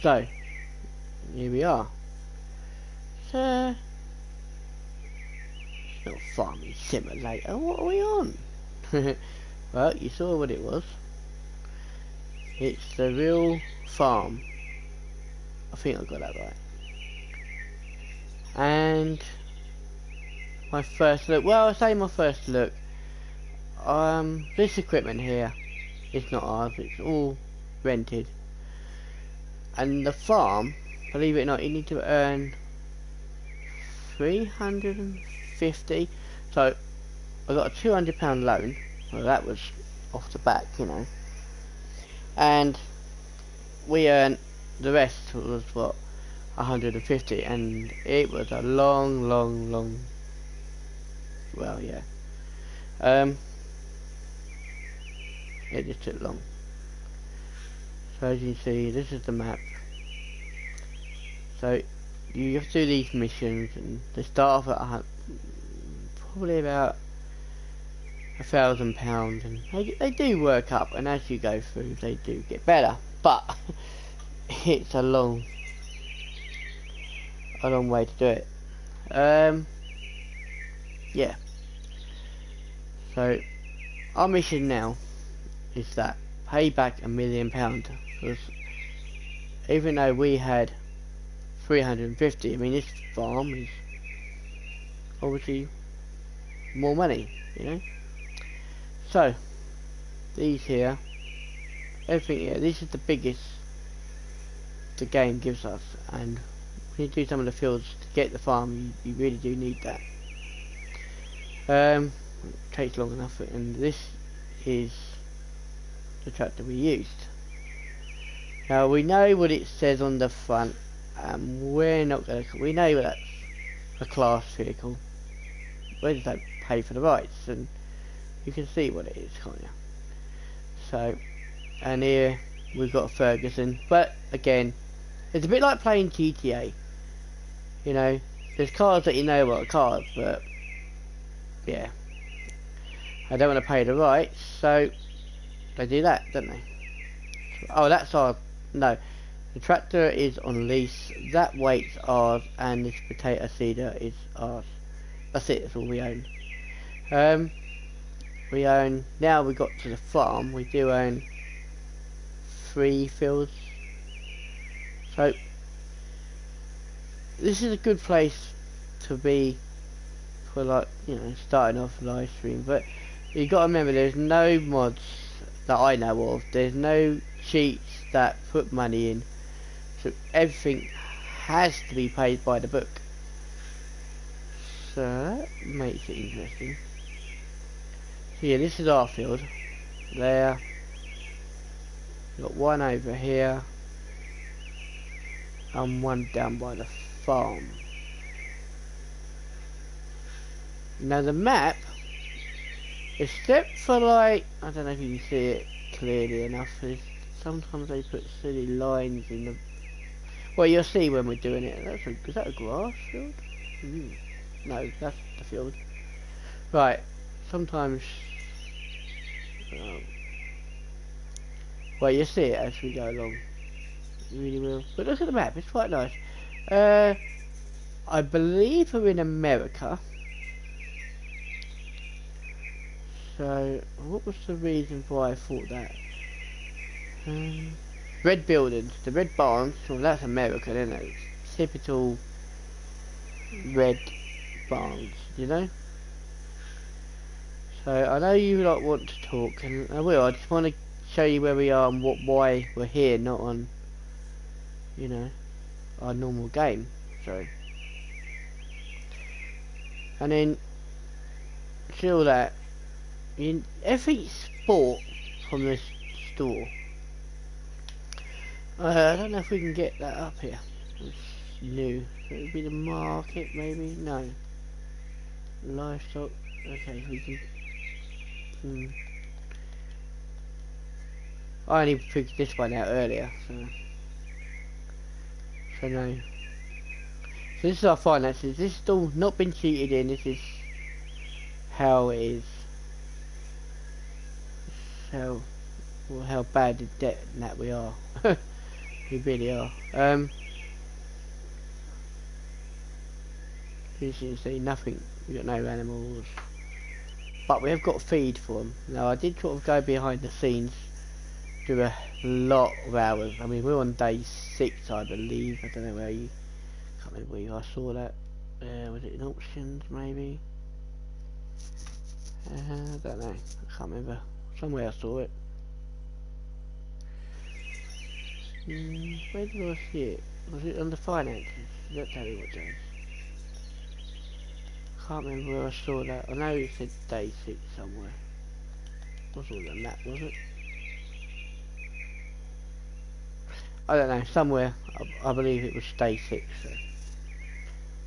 So here we are. So it's not Farming Simulator. What are we on? Well, you saw what it was. It's the real farm. I think I got that right. And my first look, well, I say my first look. This equipment here is not ours, it's all rented. And the farm, believe it or not, you need to earn 350. So I got a £200 loan. Well, that was off the back, you know. And we earned, the rest was what, 150, and it was a long, well, yeah. It just took long. So as you can see, this is the map. So you have to do these missions, and they start off at probably about £1,000, and they do work up, and as you go through they do get better, but it's a long way to do it. Yeah, so our mission now is that pay back £1 million, because even though we had 350, I mean this farm is obviously more money, you know. So these here, everything here, this is the biggest the game gives us, and when you do some of the fields to get the farm, you really do need that. It takes long enough, and this is the tractor we used. Now we know what it says on the front, and we're not going to, we know that's a class vehicle. We just don't pay for the rights, and you can see what it is, can't you? So, and here we've got a Ferguson, but again, it's a bit like playing GTA. You know, there's cars that you know what are cars, but yeah, I don't want to pay the rights, so they do that, don't they? Oh, that's our, no, the tractor is on lease, that weight's ours, and this potato seeder is ours. That's it, that's all we own. We own, now we got to the farm, we do own 3 fields. So this is a good place to be for, like, you know, starting off live stream, but you got to remember there's no mods that I know of, there's no cheats that put money in, so everything has to be paid by the book. So that makes it interesting. So yeah, this is our field. There. Got one over here. And one down by the farm. Now the map, except for, like, I don't know if you can see it clearly enough, sometimes they put silly lines in the, well, you'll see when we're doing it. Is that a grass field? No, that's the field. Right, sometimes, well, you'll see it as we go along. You really will. But look at the map, it's quite nice. I believe we're in America. So, what was the reason why I thought that? Red buildings, the red barns, well, that's American, isn't it? Typical red barns, you know? So I know you lot want to talk, and I will. I just want to show you where we are and why we're here, not on, you know, our normal game. So, and then see all that. Everything's bought from this store. I don't know if we can get that up here. It's new. So it would be the market, maybe? No. Livestock. Okay, we can. I only figured this one out earlier, so no. So this is our finances. This is all not been cheated in. This is how it is. How bad the debt that we are. We really are. As you can see, nothing. We've got no animals. But we have got feed for them. Now, I did sort of go behind the scenes, do a lot of hours. I mean, we're on day 6, I believe. I don't know where you... can't remember where you... I saw that. Was it in options, maybe? I don't know. I can't remember. Somewhere I saw it. Where did I see it? Was it under finances? Does that tell me what day? Can't remember where I saw that. I know it said day 6 somewhere. Wasn't on that, was it? I don't know. Somewhere. I believe it was day 6. So.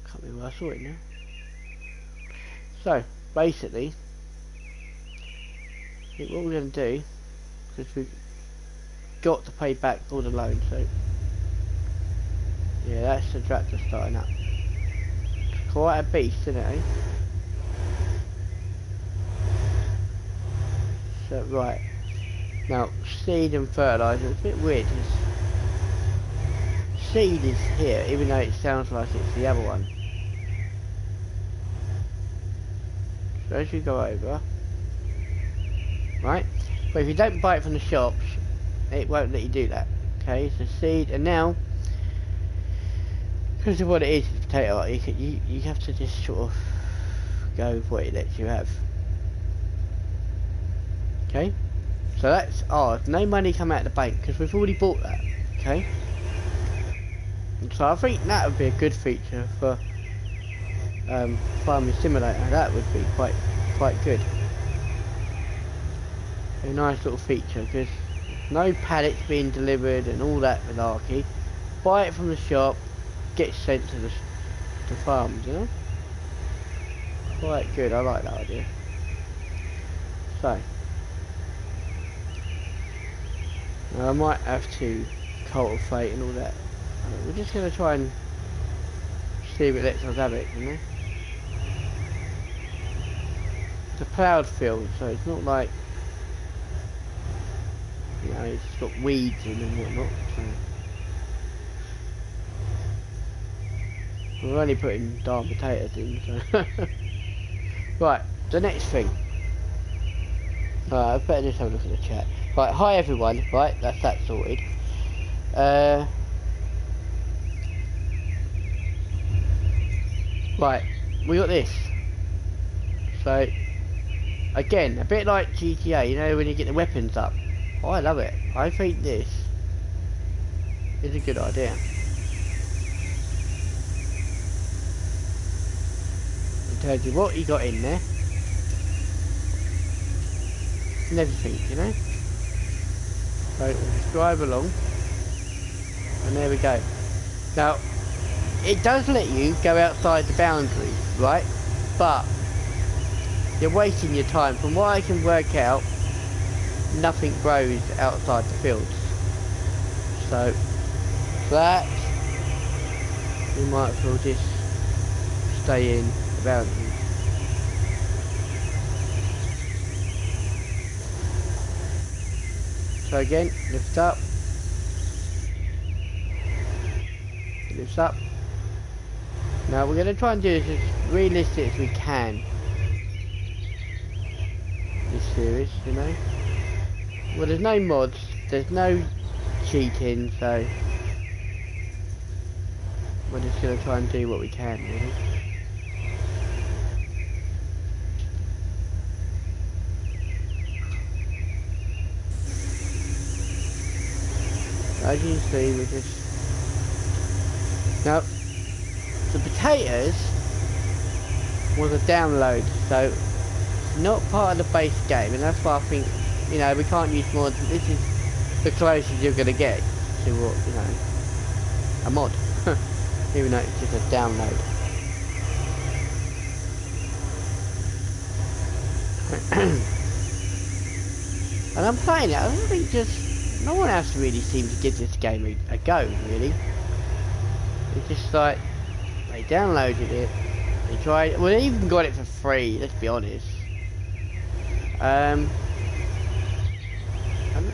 Can't remember where I saw it now. So basically, what we're going to do, because we've got to pay back all the loans, so yeah, that's the tractor starting up. It's quite a beast, isn't it, eh? So right, now seed and fertiliser, it's a bit weird, seed is here, even though it sounds like it's the other one. So as you go over, right, but if you don't buy it from the shops, it won't let you do that. Okay, so seed, and now because of what it is, it's potato, you have to just sort of go with what it lets you have. Okay, so that's ours. No money come out of the bank because we've already bought that. Okay, and so I think that would be a good feature for Farming Simulator. That would be quite good. A nice little feature, because no pallets being delivered and all that malarkey. Buy it from the shop, get sent to the farms, you know? Quite good, I like that idea. So, now I might have to cultivate and all that. We're just going to try and see if it lets us have it, you know? It's a ploughed field, so it's not like, you know, it's got weeds in and whatnot, so. We're only putting darn potatoes in, so. Right, the next thing. I better just have a look at the chat. Right, hi everyone, right, that's that sorted. Right, we got this. So, again, a bit like GTA, you know, when you get the weapons up. Oh, I love it. I think this is a good idea. It tells you what you got in there. And everything, you know. So, we'll just drive along. And there we go. Now, it does let you go outside the boundaries, right? But you're wasting your time. From what I can work out, nothing grows outside the fields. So that we might as well just stay in the boundaries. So again, lift up. Lifts up. Now we're going to try and do this as realistic as we can. This series, you know. Well, there's no mods, there's no cheating, so we're just going to try and do what we can, really. As you can see, we're just... Now, the potatoes was a download, so not part of the base game, and that's why I think, you know, we can't use mods. This is the closest you're going to get to what, you know, a mod, even though it's just a download. And I'm playing it. I don't think just no one else really seems to give this game a go, really. It's just like they downloaded it, they tried. Well, they even got it for free. Let's be honest. And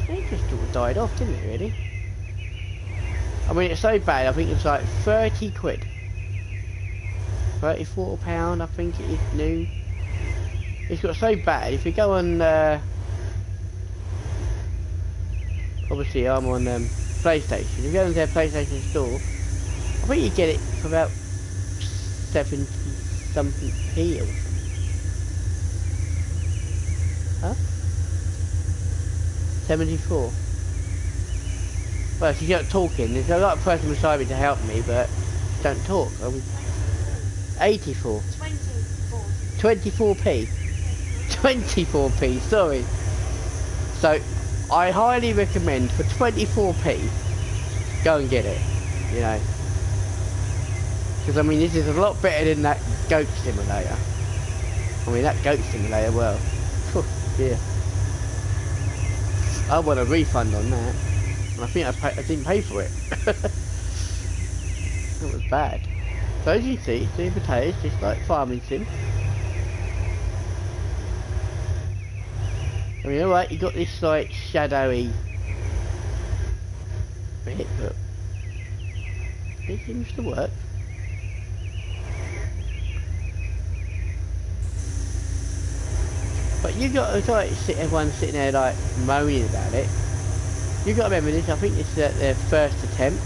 it just sort of died off, didn't it, really? I mean, it's so bad, I think it's like 30 quid. £34, I think it is new. It's got so bad, if you go on, obviously I'm on PlayStation, if you go on their PlayStation store, I think you get it for about 70 something p or something. Huh? 74. Well, if you get talking, there's a lot of person beside me to help me, but don't talk. 84. 24. 24p. 24p, sorry. So, I highly recommend for 24p, go and get it, you know. Because, I mean, this is a lot better than that goat simulator. I mean, that goat simulator, well, yeah. I want a refund on that. And I think I didn't pay for it. That was bad. So as you see, doing potatoes, just like farming sim. I mean, alright, you got this like shadowy bit, but it seems to work. But you got to like everyone sitting there like moaning about it. You got to remember this. I think this is their first attempt.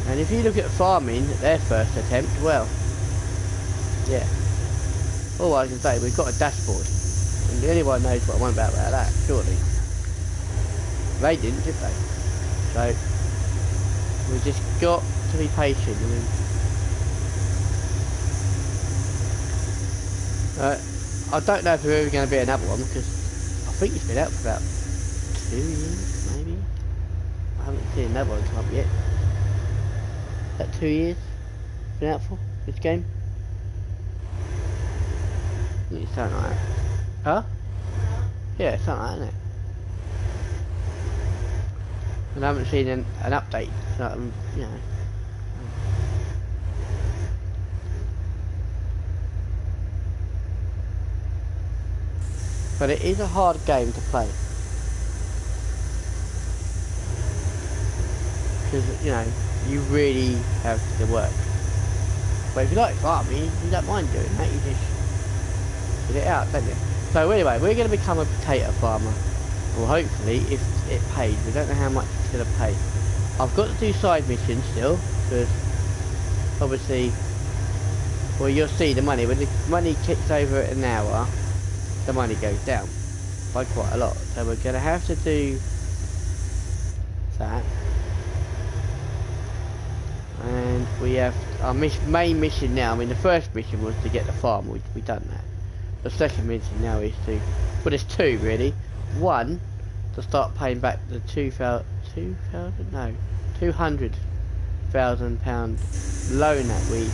And if you look at farming, their first attempt, well, yeah. All I can say, we've got a dashboard, and the only one knows what I want about that, surely. They didn't, did they? So we just got to be patient. I mean, I don't know if there's ever going to be another one, because I think it's been out for about 2 years, maybe. I haven't seen another one come up yet. That 2 years been out for this game? I think it's something like that. Huh? Yeah, it's something like that, isn't it? And I haven't seen an update, so, you know. But it is a hard game to play. Because, you know, you really have to work. But if you like farming, you don't mind doing that, you just get it out, don't you? So anyway, we're going to become a potato farmer. Well, hopefully, if it pays. We don't know how much it's going to pay. I've got to do side missions still, because obviously, well, you'll see the money. When the money kicks over an hour, the money goes down by quite a lot. So we're going to have to do that. And we have our main mission now. I mean, the first mission was to get the farm, which we've done that. The second mission now is to, well, there's two really. One, to start paying back the £200,000 loan that we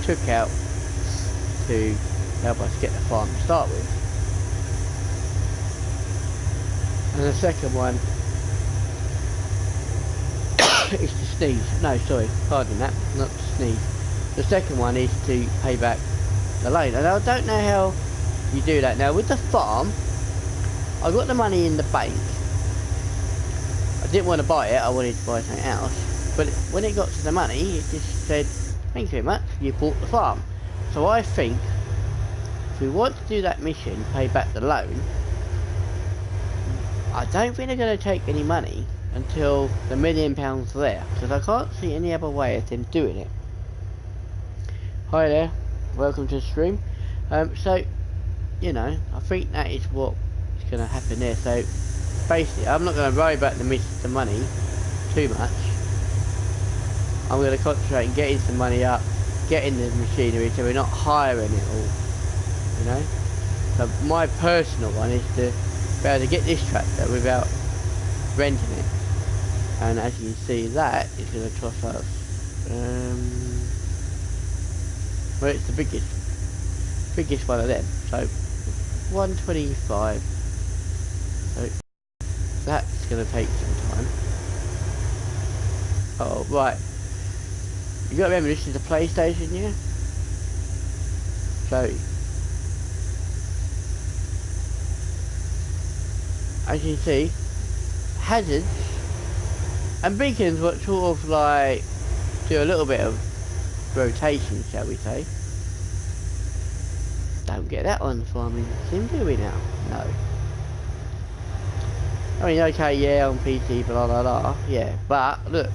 took out to help us get the farm to start with. And the second one is to sneeze. No, sorry, pardon that, not to sneeze. The second one is to pay back the loan. And I don't know how you do that. Now with the farm, I got the money in the bank. I didn't want to buy it, I wanted to buy something else. But when it got to the money, it just said, thank you very much, you bought the farm. So I think, if we want to do that mission, pay back the loan, I don't think they're going to take any money until the £1 million there, because I can't see any other way of them doing it. Hi there, welcome to the stream. So, you know, I think that is what is going to happen there. So, basically, I'm not going to worry about the money too much. I'm going to concentrate on getting some money up, getting the machinery, so we're not hiring it all, you know. So my personal one is to be able to get this tractor without renting it. And as you can see, that is going to cost us, well, it's the biggest one of them. So 125. So that's going to take some time. Oh right, you got to remember this is a PlayStation, yeah. So as you can see, hazards And beacons what sort of like do a little bit of rotation, shall we say. Don't get that on farming sim, do we now? No. I mean, okay, yeah, on PC, blah blah blah, yeah, but look,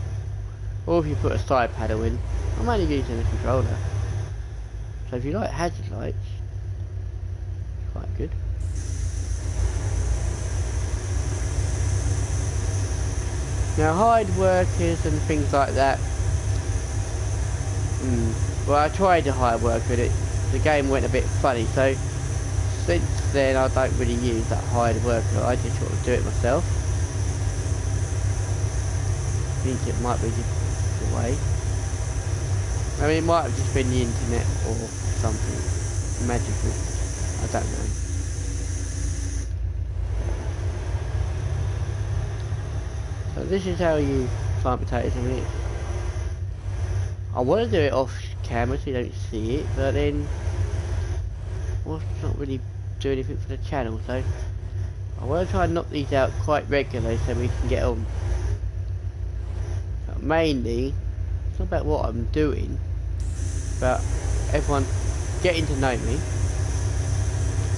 or if you put a side panel in, I'm only using a controller. So if you like hazard lights, it's quite good. Now hide workers and things like that. Well, I tried to hide worker and the game went a bit funny, so since then I don't really use that hide worker, I just sort of do it myself. I think it might be just the way. I mean, it might have just been the internet or something magical, I don't know. So this is how you farm potatoes. I mean, I want to do it off camera so you don't see it, but then well, it's not really do anything for the channel, so I want to try and knock these out quite regularly so we can get on. But mainly, it's not about what I'm doing, but everyone getting to know me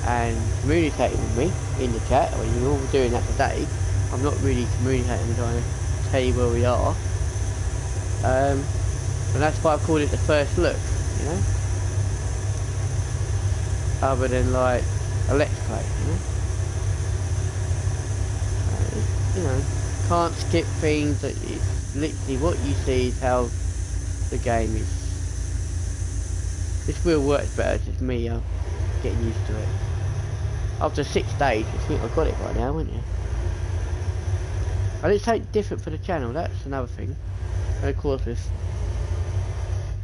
and communicating with me in the chat. I mean, you're all doing that today. I'm not really communicating, trying to tell you where we are. And that's why I called it the first look, you know? Other than like a let's play, you know? Can't skip things, it's literally what you see is how the game is. This wheel works better, it's just me getting used to it. After 6 days, you think I've got it by now, wouldn't you? And it's something different for the channel, that's another thing. And of course with,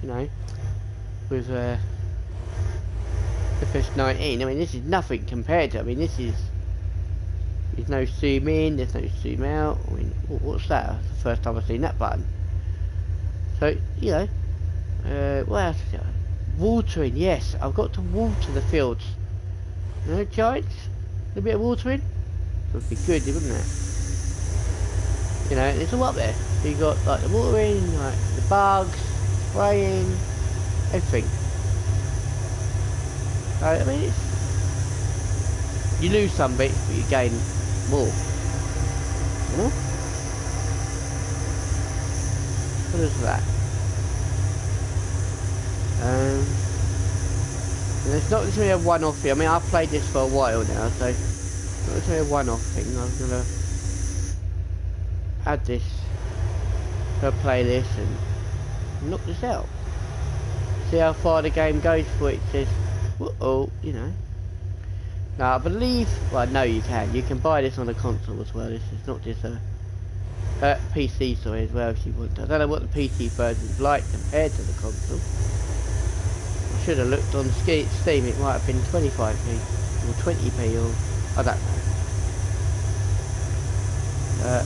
you know, with FS19, I mean this is nothing compared to, I mean this is, there's no zoom in, there's no zoom out, I mean, what's that? That's the first time I've seen that button. So, you know, what else is there? Watering, yes, I've got to water the fields. You know, giants? A little bit of watering? Would be good, wouldn't it? You know, it's all up there. So you got like the watering, like the bugs, spraying, everything. So, I mean, it's, you lose some bits, but you gain more. You know? What is that? And it's not just really a one-off thing. I mean, I've played this for a while now, so it's not just really a one-off thing. I'm gonna add this to a playlist and knock this out. See how far the game goes before it says, uh-oh, you know. Now I believe, well no you can buy this on a console as well. This is not just a PC sorry as well if you want to. I don't know what the PC version is like compared to the console. I should have looked on Steam, it might have been 25p or 20p or I don't know.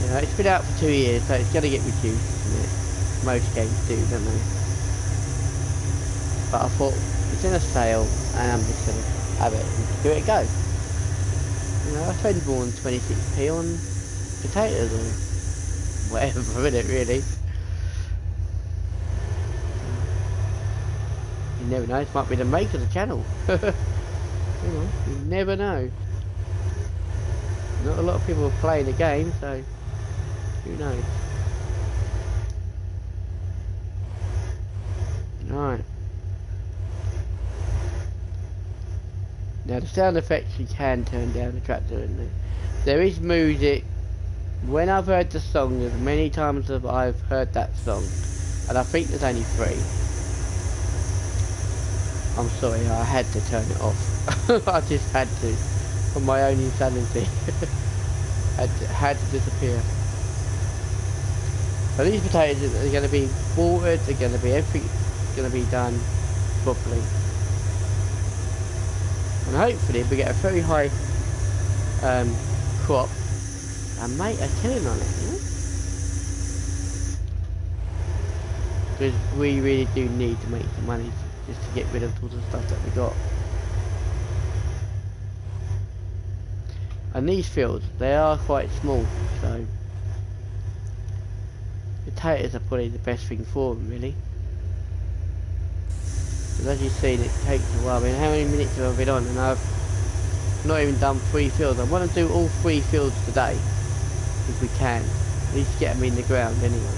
You know, it's been out for 2 years, so it's going to get reduced, isn't it? Most games do, don't they? But I thought, it's in a sale, and I'm just going to have it and give it a go. You know, I spend more than 26p on potatoes or whatever, isn't it, really? You never know, this might be the make of the channel. You know, you never know. Not a lot of people are playing the game, so who knows? Right. Now the sound effects you can turn down the tractor, and there is music. When I've heard the song, as many times as I've heard that song, and I think there's only 3. I'm sorry, I had to turn it off. I just had to, for my own insanity. had to disappear. So these potatoes are going to be watered, they're going to be everything going to be done properly. And hopefully we get a very high crop and make a killing on it, you know? Because we really do need to make some money just to get rid of all the stuff that we got. And these fields, they are quite small, so Potatoes are probably the best thing for them, really. Because as you've seen, it takes a while. I mean, how many minutes have I been on? And I've not even done 3 fields. I want to do all 3 fields today, if we can. At least get them in the ground anyway.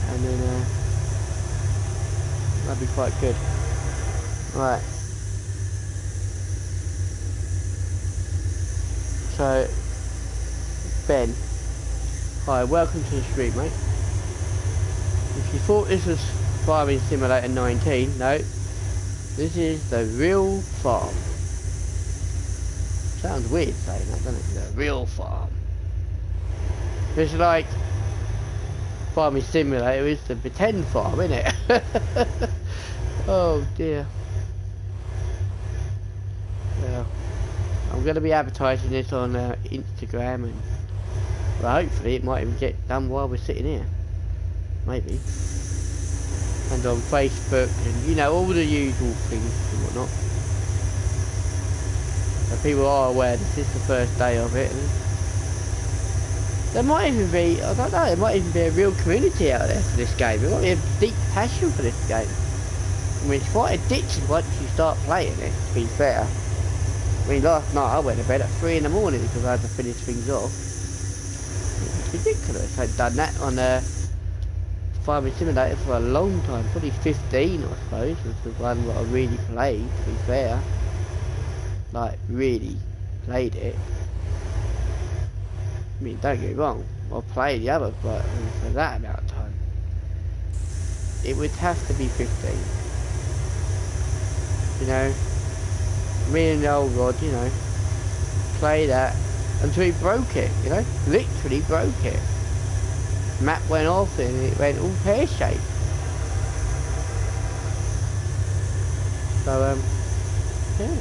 And then, that'd be quite good. Right. So, Ben. Hi, welcome to the stream, mate. If you thought this was Farming Simulator 19, no. This is the real farm. Sounds weird saying that, doesn't it? The real farm. It's like Farming Simulator is the pretend farm, isn't it? Oh dear. Well, I'm going to be advertising this on Instagram, and well, hopefully it might even get done while we're sitting here. Maybe. And on Facebook, and you know, all the usual things and whatnot. So people are aware this is the first day of it. And there might even be, I don't know, there might even be a real community out there for this game. There might be a deep passion for this game. I mean, it's quite addictive once you start playing it, to be fair. I mean, last night I went to bed at 3 in the morning because I had to finish things off. It's ridiculous. I'd done that on Farming Simulator for a long time, probably 15 I suppose, was the one that I really played, to be fair. Like, really played it. I mean, don't get me wrong, I'll play the others, but for that amount of time, it would have to be 15. You know, me and the old rod, you know, play that until he broke it, you know, literally broke it. Map went off and it went all pear-shaped. So, yeah.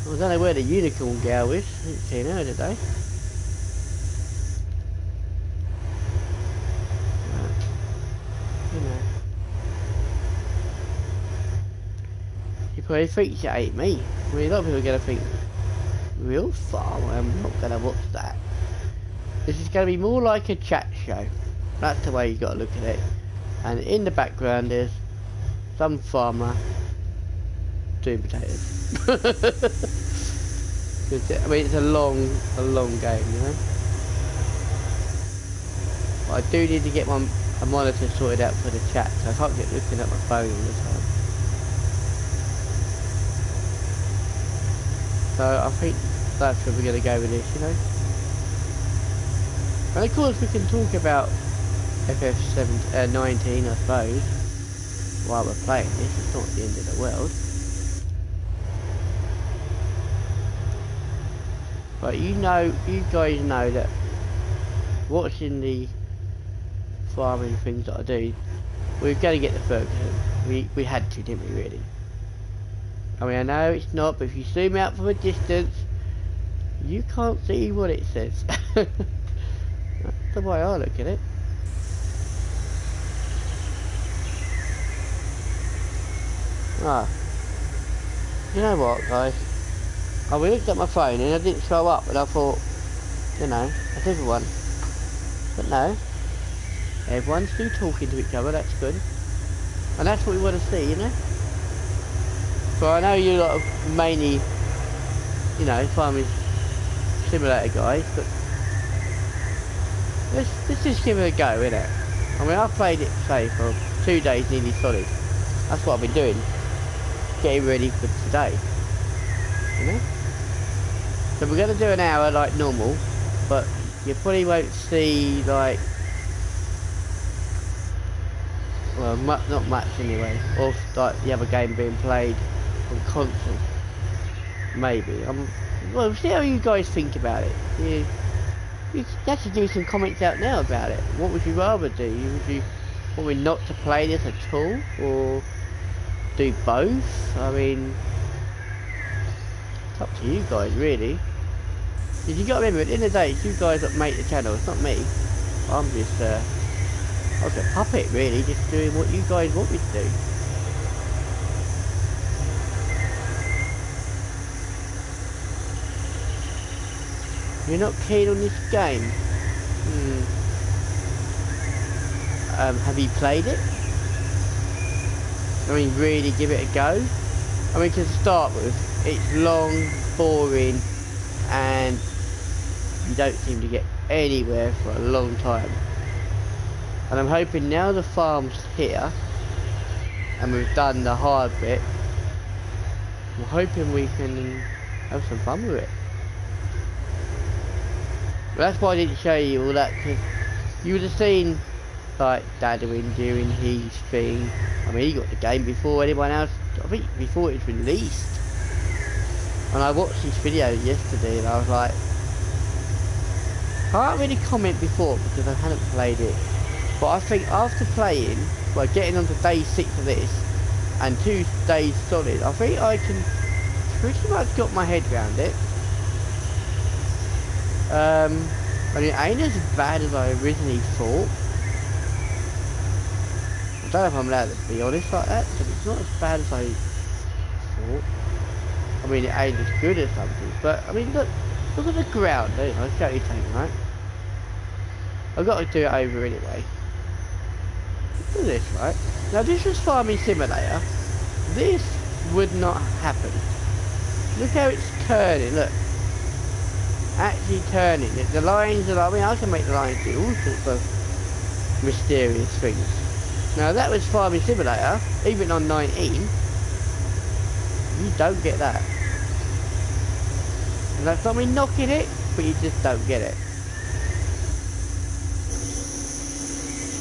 I don't know where the unicorn girl is. I haven't seen her today. You know. She probably thinks she ate me. I mean, a lot of people are going to think, real farm? I'm not going to watch that. This is going to be more like a chat show. That's the way you got to look at it. And in the background there's some farmer doing potatoes. I mean, it's a long game, you know. But I do need to get a monitor sorted out for the chat, so I can't get looking at my phone all the time. So I think that's where we're going to go with this, you know. And of course we can talk about FF19, I suppose, while we're playing this. It's not the end of the world. But you know, you guys know that watching the farming things that I do, we're going to get the Ferguson. We had to, didn't we, really? I mean, I know it's not, but if you zoom out from a distance, you can't see what it says. That's the way I look at it. Ah, you know what, guys? I looked at my phone and it didn't show up, and I thought, you know, that's everyone. But no, everyone's still talking to each other. That's good, and that's what we want to see, you know. So I know you lot are mainly, you know, Farming Simulator guys, but let's just give it a go, innit? I mean, I've played it, say, for 2 days nearly solid. That's what I've been doing, getting ready for today, you know? So we're going to do an hour like normal, but you probably won't see, like, well, not much anyway, of like the other game being played on console. Maybe. Well, see how you guys think about it. You have to do some comments out now about it. What would you rather do? Would you want me not to play this at all, or do both? I mean, it's up to you guys, really. Because you got to remember, at the end of the day, it's you guys that make the channel. It's not me. I'm just I was a puppet, really, just doing what you guys want me to do. You're not keen on this game? Have you played it? I mean, really give it a go? I mean, to start with, it's long, boring, and you don't seem to get anywhere for a long time. And I'm hoping now the farm's here, and we've done the hard bit, I'm hoping we can have some fun with it. But that's why I didn't show you all that, because you would have seen like Dad doing his thing. I mean, he got the game before anyone else, I think before it was released. And I watched his video yesterday and I was like, I can't really comment before because I hadn't played it. But I think after playing, well, getting on to day 6 of this and 2 days solid, I think I can pretty much got my head around it. I mean, it ain't as bad as I originally thought. I don't know if I'm allowed to be honest like that, but it's not as bad as I thought. I mean, it ain't as good as something, but I mean, look at the ground. I'll show you something, right? I've got to do it over anyway. Look at this, right? Now, this was Farming Simulator. This would not happen. Look how it's turning, look. Actually turning. The lines are, I mean, I can make the lines do all sorts of mysterious things. Now, that was Farming Simulator, even on 19. You don't get that. And that's not me knocking it, but you just don't get it.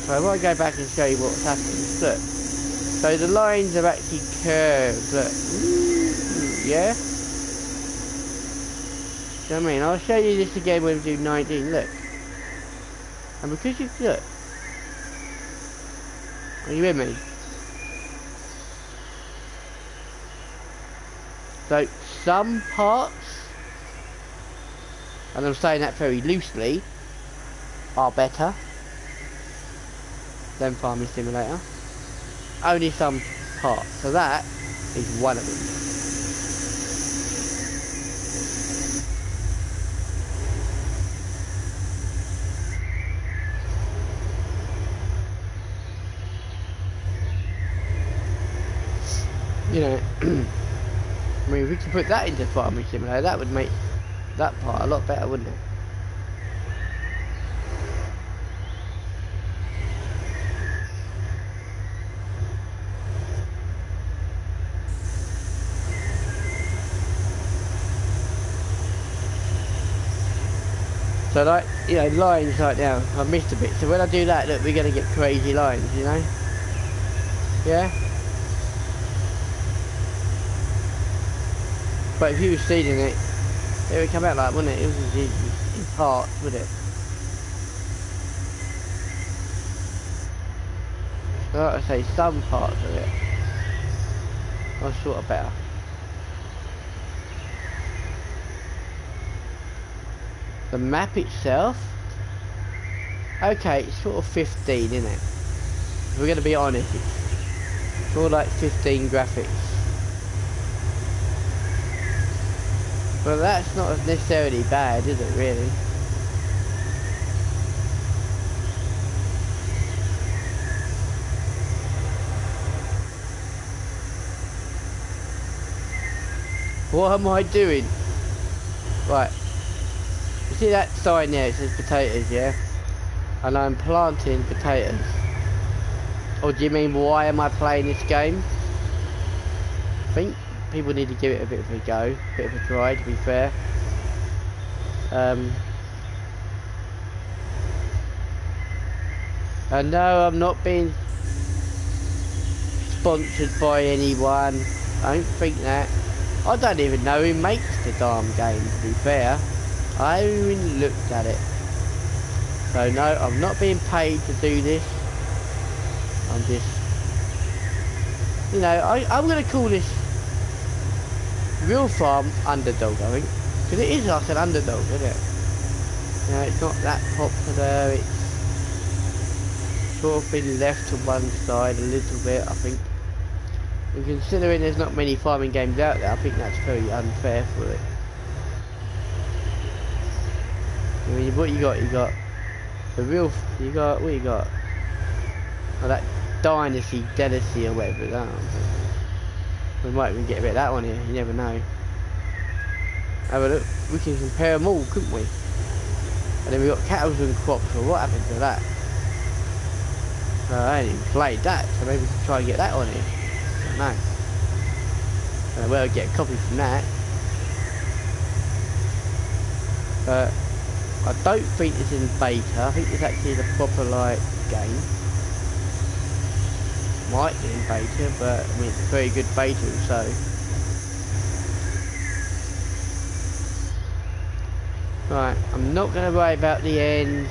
So if I go back and show you what's happening, look. So the lines are actually curved, look. Yeah? So I mean, I'll show you this again when we do 19, look. And because you look. Are you with me? So some parts, and I'm saying that very loosely, are better than Farming Simulator. Only some parts. So that is one of them. You know, I mean, if we could put that into Farming Simulator, that would make that part a lot better, wouldn't it? So like, you know, lines right now, I've missed a bit, so when I do that, look, we're going to get crazy lines, you know? Yeah? But if you were seeding it, it would come out like, wouldn't it? It was in parts, would it? So like I say, some parts of it are sort of better. The map itself, okay, it's sort of 15, isn't it? If we're going to be honest, it's more like 15 graphics. Well, that's not necessarily bad, is it, really? What am I doing? Right. You see that sign there? It says potatoes, yeah? And I'm planting potatoes. Or do you mean, why am I playing this game? I think people need to give it a bit of a go, a bit of a try, to be fair. And no, I'm not being sponsored by anyone. I don't think that. I don't even know who makes the damn game, to be fair. I haven't even looked at it. So no, I'm not being paid to do this. I'm just, you know, I'm going to call this Real Farm Underdog, I think. Because it is like an underdog, isn't it? You know, it's not that popular, it's sort of been left to one side a little bit, I think. And considering there's not many farming games out there, I think that's very unfair for it. And what you got? You got the real. You got what you got? Oh, that Dynasty, or whatever that. We might even get a bit of that one here. You never know. Have a look. We can compare them all, couldn't we? And then we got cattle and crops. Well, what happened to that? I ain't even played that, so maybe we can try and get that on here. I don't know. Well, get a copy from that. But I don't think it's in beta. I think it's actually the proper like game. Might be in beta, but I mean it's a very good beta, so. Right, I'm not going to worry about the ends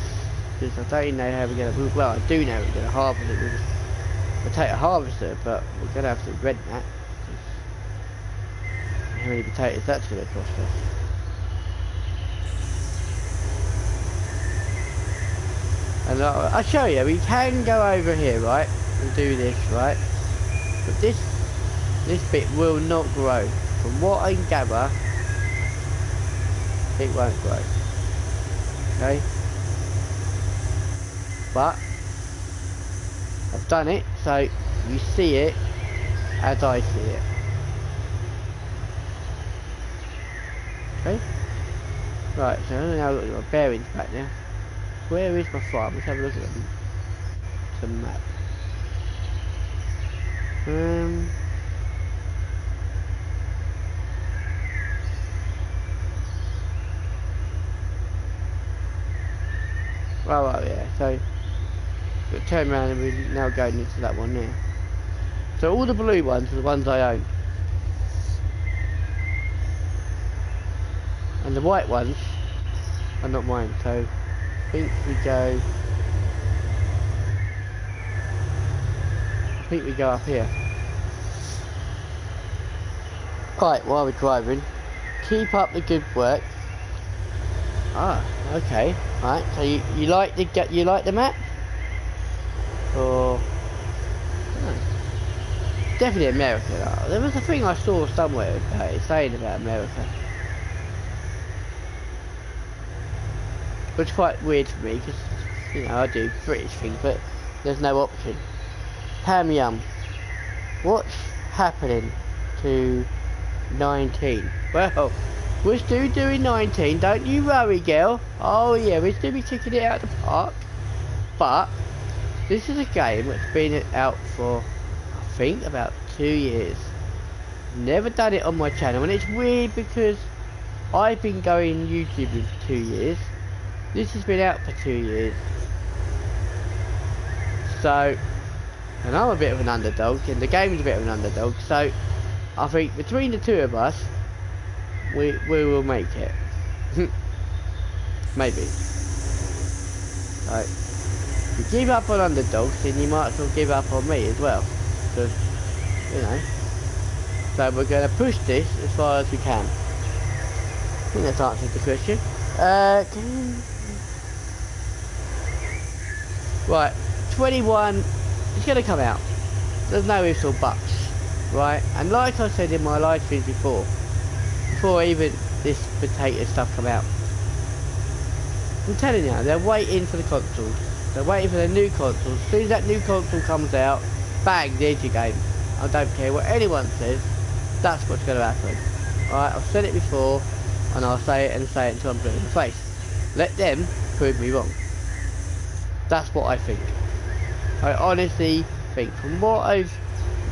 because I don't know how we're going to. Well, I do know we're going to harvest it with a potato harvester, but we're going to have to rent that. How many potatoes that's going to cost us? And I'll show you. We can go over here, right, and do this, right. But this bit will not grow. From what I can gather, it won't grow. Okay. But I've done it, so you see it as I see it. Okay. Right, so now look at my bearings back now. Where is my farm? Let's have a look at the map. Right, yeah, so we'll turn around and we're now going into that one now. So all the blue ones are the ones I own. And the white ones are not mine, so I think we go up here. Right, while we're driving, keep up the good work. Ah, okay. Right, so you like the map? Or definitely America. There was a thing I saw somewhere about it saying about America. Which is quite weird for me because, you know, I do British things, but there's no option. Ham yum. What's happening to 19? Well, we're still doing 19, don't you worry, girl. Oh yeah, we're still be kicking it out of the park. But this is a game that's been out for, I think, about 2 years. Never done it on my channel, and it's weird because I've been going YouTubing for 2 years. This has been out for 2 years. So, and I'm a bit of an underdog, and the game's a bit of an underdog, so I think between the two of us, we will make it. Maybe. Right. If you give up on underdogs, then you might as well give up on me as well. Because, you know. So we're going to push this as far as we can. I think that's answered the question. Right, 21, it's going to come out. There's no ifs or buts, right? And like I said in my live streams before even this potato stuff come out, I'm telling you, they're waiting for the consoles. They're waiting for the new consoles. As soon as that new console comes out, bang, there's your game. I don't care what anyone says, that's what's going to happen. Alright, I've said it before, and I'll say it until I'm blue in the face. Let them prove me wrong. That's what I think. I honestly think, from what I've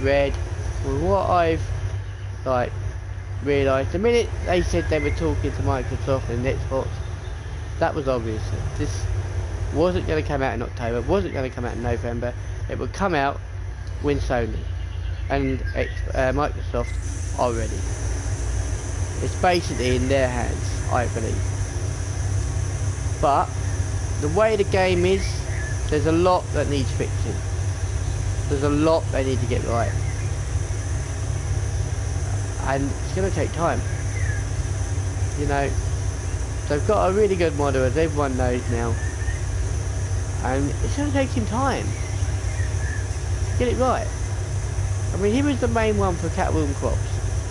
read, from what I've realised, the minute they said they were talking to Microsoft and Xbox, that was obvious. This wasn't going to come out in October, wasn't going to come out in November. It would come out when Sony and Microsoft are ready. It's basically in their hands, I believe. But the way the game is, there's a lot that needs fixing. There's a lot they need to get right. And it's going to take time. You know, they've got a really good model, as everyone knows now. And it's going to take some time to get it right. I mean, he was the main one for Cattle and Crops.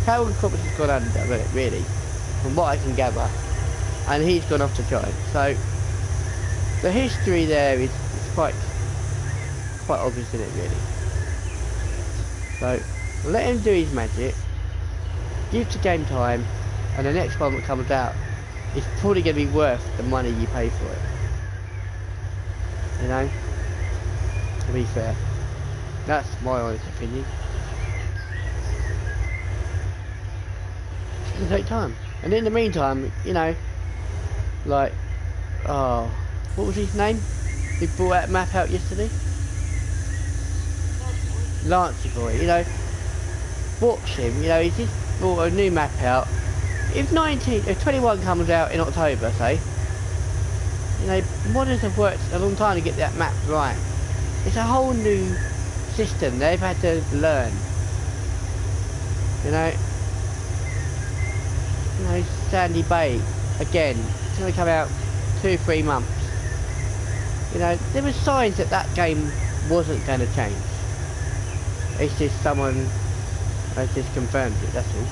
Cattle and Crops has gone under, really, from what I can gather. And he's gone off to try. So, the history there is quite obvious in it, really. So let him do his magic, give the game time, and the next one that comes out is probably going to be worth the money you pay for it. You know, to be fair, that's my honest opinion. It's going to take time, and in the meantime, you know, like, oh, what was his name? He brought that map out yesterday. Lancey Boy, you know, watch him. You know, he just brought a new map out. If 21 comes out in October, say, you know, modders have worked a long time to get that map right. It's a whole new system they've had to learn. You know, Sandy Bay, again, it's going to come out 2-3 months. You know, there were signs that that game wasn't going to change. It's just someone has just confirmed it, that's all.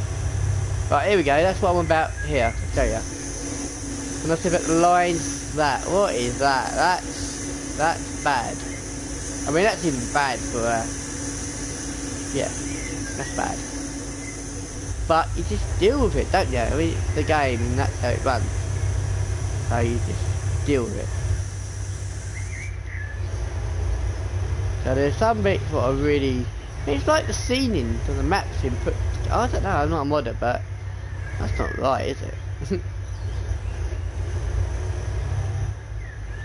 Right, here we go, that's what I'm about here, I'll show you. And let's see about the lines, what is that? That's bad. I mean, that's even bad for, yeah, that's bad. But you just deal with it, don't you? I mean, it's the game and that's how it runs. So you just deal with it. So there's some bits that are really, it's like the scening to the maps been put, I don't know, I'm not a modder, but that's not right, is it?